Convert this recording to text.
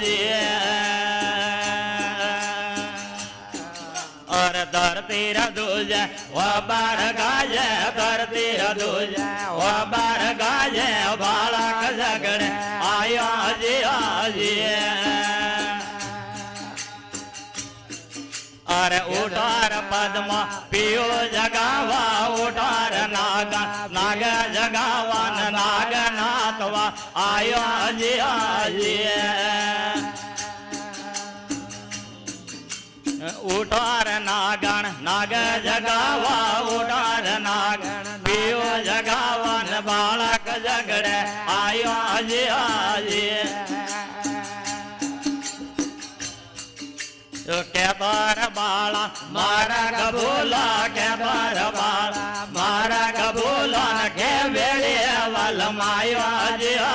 जिया और धरती दूजे वो बार गाजे धरती दूजे वो बार गाजे बालक झगड़े आया जिया अरे उठार पद्मा पियो जगावा उठार नाग नाग जगावन नाग नाथवा आयो जिया उठार नागण नाग जगावा उठार नागण पियो जगावन बालक झगड़े आयो जिया के बार बाला मारा कबूला के बार बाला मारा कबूला के बेड़े वाल मायो जिया